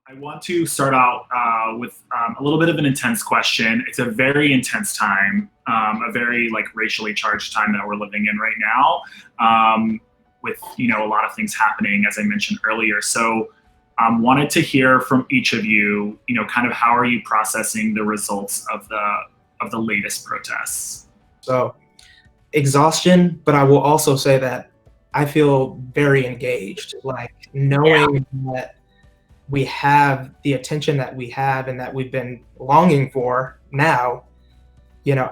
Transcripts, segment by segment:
I want to start out with a little bit of an intense question. It's a very intense time, a very racially charged time that we're living in right now, with a lot of things happening, as I mentioned earlier. So, wanted to hear from each of you, kind of how are you processing the results of the latest protests? So, exhaustion, but I will also say that I feel very engaged, knowing that we have the attention that we have and that we've been longing for now.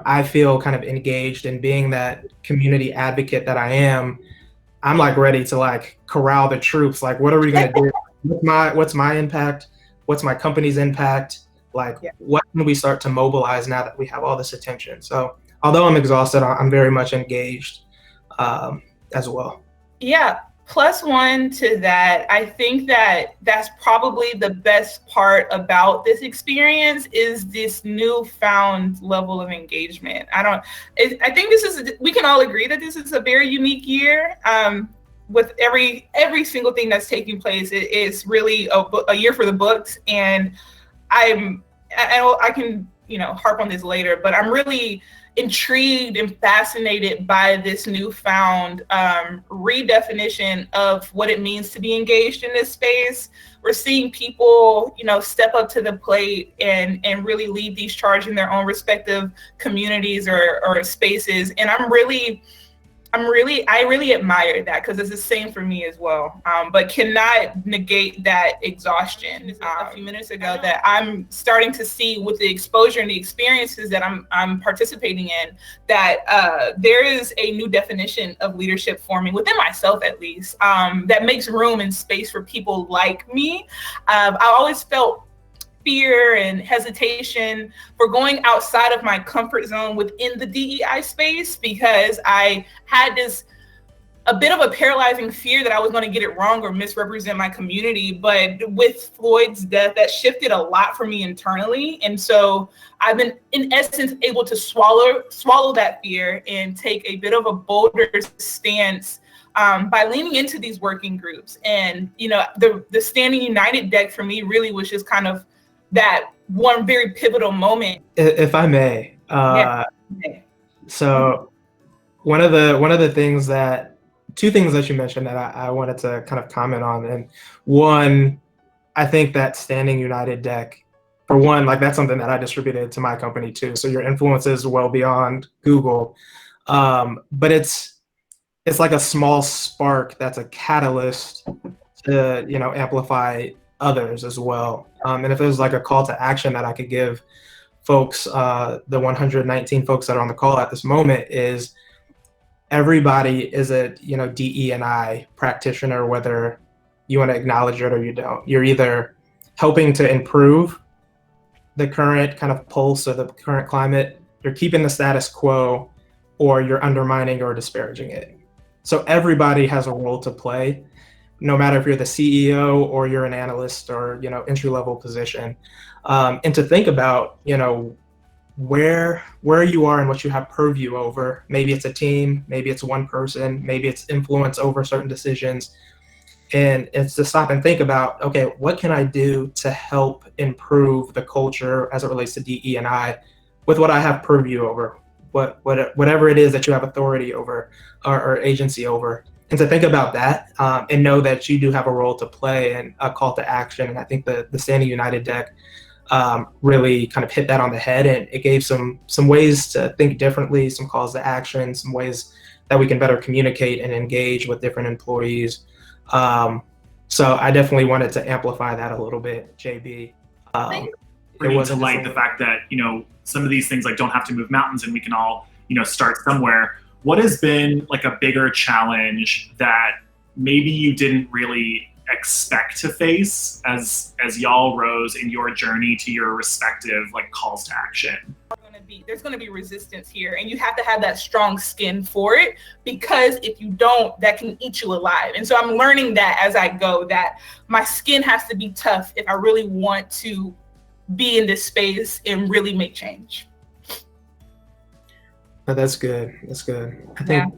I feel kind of engaged, in being that community advocate that I am. I'm ready to corral the troops. What are we going to do? What's my impact? What's my company's impact? What can we start to mobilize now that we have all this attention? So although I'm exhausted, I'm very much engaged as well. Yeah. Plus one to that, I think that that's probably the best part about this experience is this newfound level of engagement. I think we can all agree that this is a very unique year. With every single thing that's taking place, it is really a year for the books. And I can harp on this later, but I'm really intrigued and fascinated by this newfound redefinition of what it means to be engaged in this space. We're seeing people, step up to the plate and really lead these charges in their own respective communities or spaces. And I really admire that, because it's the same for me as well. But cannot negate that exhaustion. A few minutes ago, that I'm starting to see with the exposure and the experiences that I'm participating in, that there is a new definition of leadership forming within myself, at least, that makes room and space for people like me. I always felt fear and hesitation for going outside of my comfort zone within the DEI space, because I had a bit of a paralyzing fear that I was going to get it wrong or misrepresent my community. But with Floyd's death, that shifted a lot for me internally. And so I've been, in essence, able to swallow that fear and take a bit of a bolder stance by leaning into these working groups. And, the Standing United deck for me really was just kind of that one very pivotal moment. If I may, so one of the things two things that you mentioned that I wanted to kind of comment on. And one, I think that Standing United deck, for one, that's something that I distributed to my company too. So your influence is well beyond Google, but it's like a small spark that's a catalyst to amplify others as well. And if there's a call to action that I could give folks, the 119 folks that are on the call at this moment, is everybody is a DE&I practitioner, whether you want to acknowledge it or you don't. You're either helping to improve the current kind of pulse or the current climate, you're keeping the status quo, or you're undermining or disparaging it. So everybody has a role to play, no matter if you're the CEO or you're an analyst or entry-level position, and to think about where you are and what you have purview over. Maybe it's a team, maybe it's one person, maybe it's influence over certain decisions, and it's to stop and think about, okay, what can I do to help improve the culture as it relates to DE&I with what I have purview over, whatever it is that you have authority over or agency over. And to think about that and know that you do have a role to play and a call to action. And I think the Standing United deck really kind of hit that on the head, and it gave some ways to think differently, some calls to action, some ways that we can better communicate and engage with different employees. So I definitely wanted to amplify that a little bit, JB. Bringing to light the fact that, some of these things don't have to move mountains, and we can all, start somewhere. What has been a bigger challenge that maybe you didn't really expect to face as y'all rose in your journey to your respective calls to action? There's going to be resistance here, and you have to have that strong skin for it, because if you don't, that can eat you alive. And so I'm learning that as I go, that my skin has to be tough if I really want to be in this space and really make change. Oh, that's good. I think,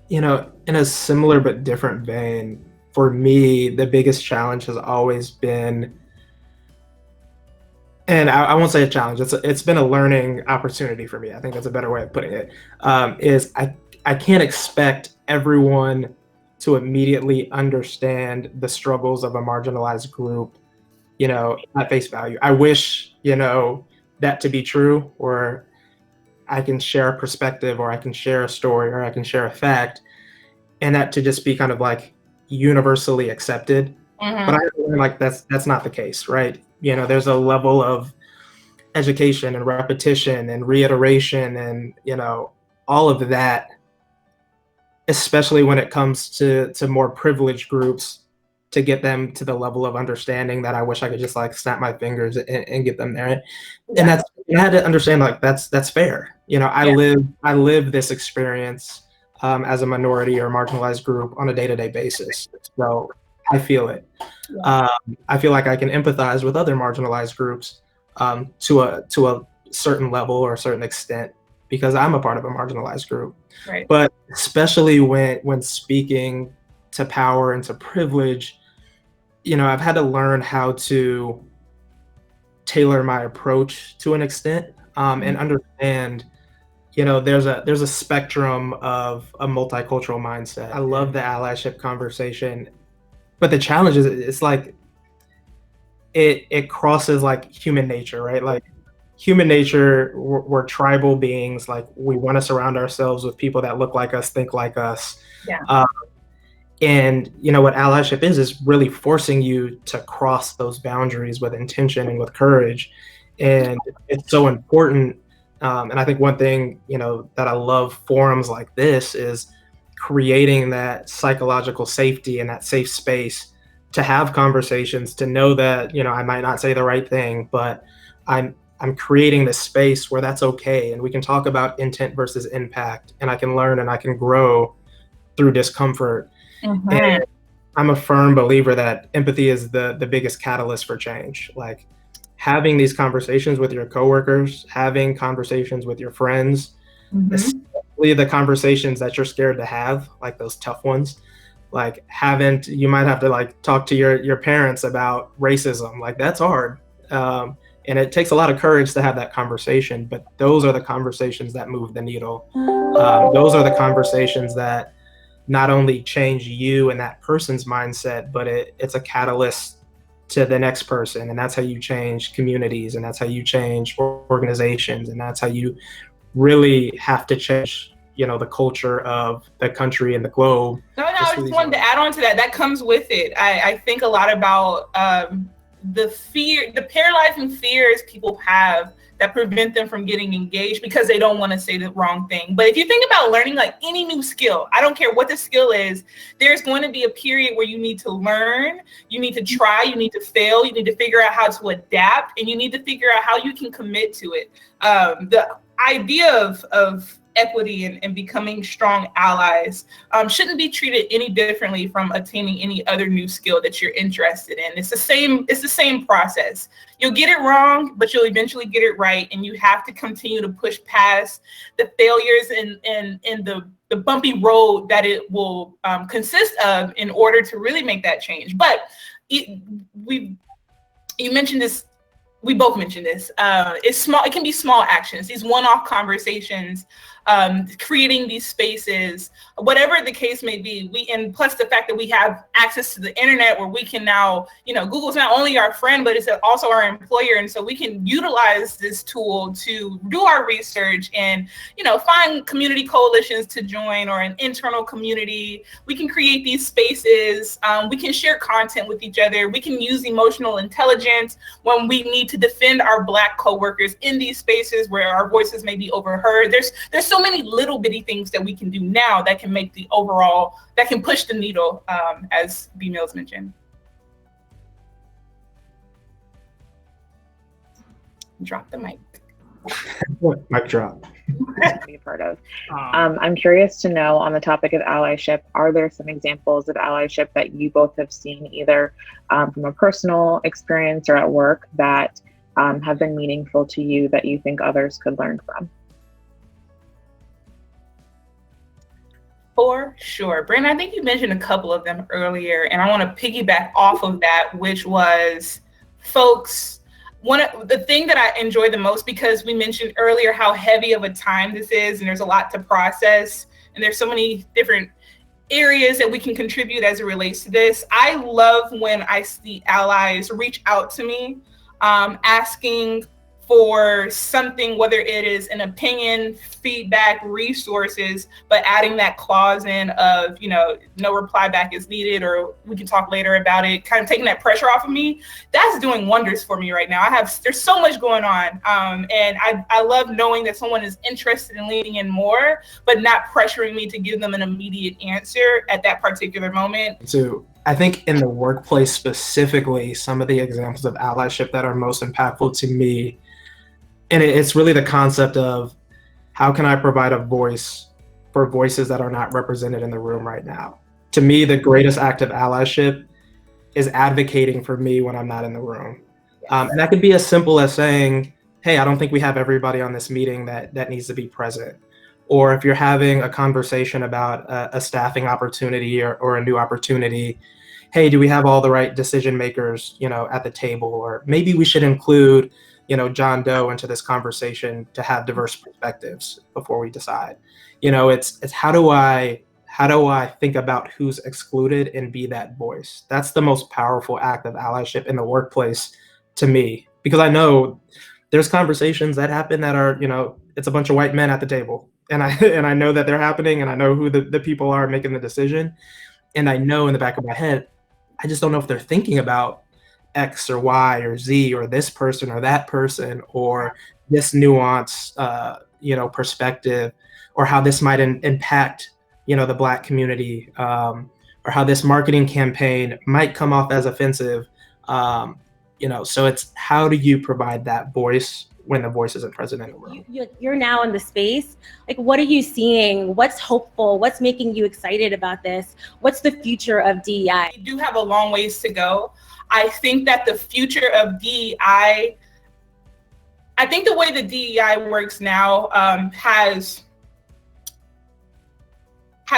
in a similar but different vein, for me, the biggest challenge has always been, and I won't say a challenge, it's been a learning opportunity for me. I think that's a better way of putting it, is I can't expect everyone to immediately understand the struggles of a marginalized group, at face value. I wish, that to be true, or I can share a perspective, or I can share a story, or I can share a fact, and that to just be kind of like universally accepted. But I feel like that's not the case, right? There's a level of education and repetition and reiteration and, all of that, especially when it comes to more privileged groups, to get them to the level of understanding that I wish I could just like snap my fingers and get them there. And I had to understand, like, that's fair. I live this experience as a minority or marginalized group on a day-to-day basis. So I feel it. I feel like I can empathize with other marginalized groups to a certain level or a certain extent, because I'm a part of a marginalized group. Right. But especially when speaking to power and to privilege, I've had to learn how to tailor my approach to an extent, and understand, there's a spectrum of a multicultural mindset. I love the allyship conversation, but the challenge is it's like it crosses like human nature, right? Like human nature, we're tribal beings. Like we want to surround ourselves with people that look like us, think like us. And what allyship is really forcing you to cross those boundaries with intention and with courage. And it's so important. And I think one thing, that I love forums like this is creating that psychological safety and that safe space to have conversations, to know that, I might not say the right thing, but I'm creating this space where that's okay. And we can talk about intent versus impact, and I can learn and I can grow through discomfort. And I'm a firm believer that empathy is the biggest catalyst for change. Like having these conversations with your coworkers, having conversations with your friends, especially the conversations that you're scared to have, like those tough ones. Like you might have to like talk to your parents about racism. Like that's hard. And it takes a lot of courage to have that conversation, but those are the conversations that move the needle. Those are the conversations that not only change you and that person's mindset, but it's a catalyst to the next person. And that's how you change communities, and that's how you change organizations, and that's how you really have to change, the culture of the country and the globe. No, I just wanted to add on to that. That comes with it. I think a lot about the paralyzing fears people have that prevent them from getting engaged because they don't want to say the wrong thing. But if you think about learning like any new skill, I don't care what the skill is, there's going to be a period where you need to learn, you need to try, you need to fail, you need to figure out how to adapt, and you need to figure out how you can commit to it. The idea of equity and becoming strong allies shouldn't be treated any differently from attaining any other new skill that you're interested in. It's the same process. You'll get it wrong, but you'll eventually get it right, and you have to continue to push past the failures and the bumpy road that it will consist of in order to really make that change. But you mentioned this. We both mentioned this. It's small. It can be small actions, these one-off conversations, creating these spaces, whatever the case may be. And plus the fact that we have access to the internet, where we can now, Google's not only our friend, but it's also our employer. And so we can utilize this tool to do our research and, find community coalitions to join, or an internal community. We can create these spaces. We can share content with each other. We can use emotional intelligence when we need to defend our Black coworkers in these spaces where our voices may be overheard. There's so many little bitty things that we can do now that can make that can push the needle, as B Mills mentioned. Drop the mic. Mic drop. Be a part of. I'm curious to know, on the topic of allyship, are there some examples of allyship that you both have seen, either from a personal experience or at work, that have been meaningful to you that you think others could learn from? For sure. Brandon, I think you mentioned a couple of them earlier, and I want to piggyback off of that, which was folks. The thing that I enjoy the most, because we mentioned earlier how heavy of a time this is, and there's a lot to process, and there's so many different areas that we can contribute as it relates to this. I love when I see allies reach out to me, asking for something, whether it is an opinion, feedback, resources, but adding that clause in of, no reply back is needed, or we can talk later about it, kind of taking that pressure off of me. That's doing wonders for me right now. There's so much going on. And I love knowing that someone is interested in leaning in more, but not pressuring me to give them an immediate answer at that particular moment. So I think in the workplace specifically, some of the examples of allyship that are most impactful to me, and it's really the concept of how can I provide a voice for voices that are not represented in the room right now? To me, the greatest act of allyship is advocating for me when I'm not in the room. And that could be as simple as saying, hey, I don't think we have everybody on this meeting that needs to be present. Or if you're having a conversation about a staffing opportunity or a new opportunity, hey, do we have all the right decision makers, at the table? Or maybe we should include John Doe into this conversation to have diverse perspectives before we decide. It's how do I think about who's excluded and be that voice? That's the most powerful act of allyship in the workplace to me, because I know there's conversations that happen that are, it's a bunch of white men at the table, and I know that they're happening, and I know who the people are making the decision, and I know in the back of my head, I just don't know if they're thinking about X or Y or Z or this person or that person or this nuance, perspective, or how this might impact, the Black community, or how this marketing campaign might come off as offensive. So it's how do you provide that voice when the voice isn't present in the room? You're now in the space. Like, what are you seeing? What's hopeful? What's making you excited about this? What's the future of DEI? We do have a long ways to go. I think that the future of DEI, I think the way the DEI works now has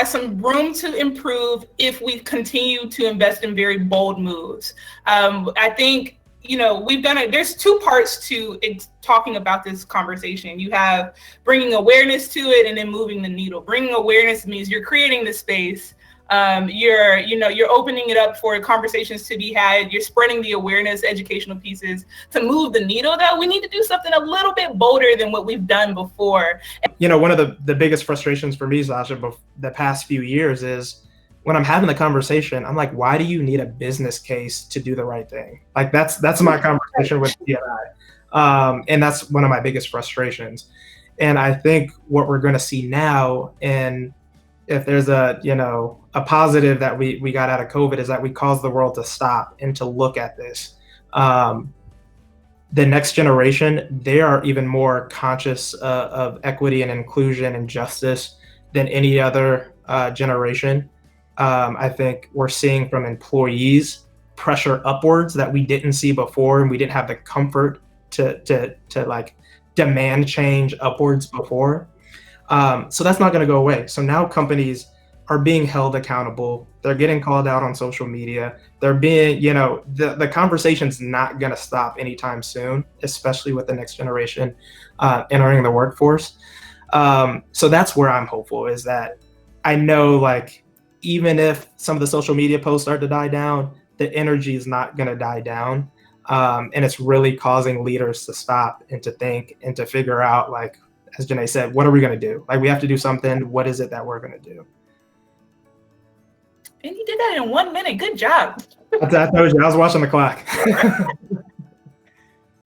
some room to improve if we continue to invest in very bold moves. I think, we've done it. There's two parts to talking about this conversation. You have bringing awareness to it and then moving the needle. Bringing awareness means you're creating the space. You're opening it up for conversations to be had. You're spreading the awareness, educational pieces to move the needle. Though we need to do something a little bit bolder than what we've done before. One of the biggest frustrations for me, Sasha, the past few years is when I'm having the conversation, I'm like, why do you need a business case to do the right thing? Like that's my conversation with DEI. And that's one of my biggest frustrations. And I think what we're going to see now, and if there's a positive that we got out of COVID, is that we caused the world to stop and to look at this. The next generation, they are even more conscious of equity and inclusion and justice than any other generation. I think we're seeing from employees pressure upwards that we didn't see before, and we didn't have the comfort to like demand change upwards before. So that's not going to go away. So now companies are being held accountable. They're getting called out on social media. They're being, the conversation's not going to stop anytime soon, especially with the next generation entering the workforce. So that's where I'm hopeful, is that I know, like, even if some of the social media posts start to die down, the energy is not going to die down. And it's really causing leaders to stop and to think and to figure out, like, as Janae said, what are we going to do? Like, we have to do something. What is it that we're going to do? And you did that in 1 minute. Good job. I told you, I was watching the clock.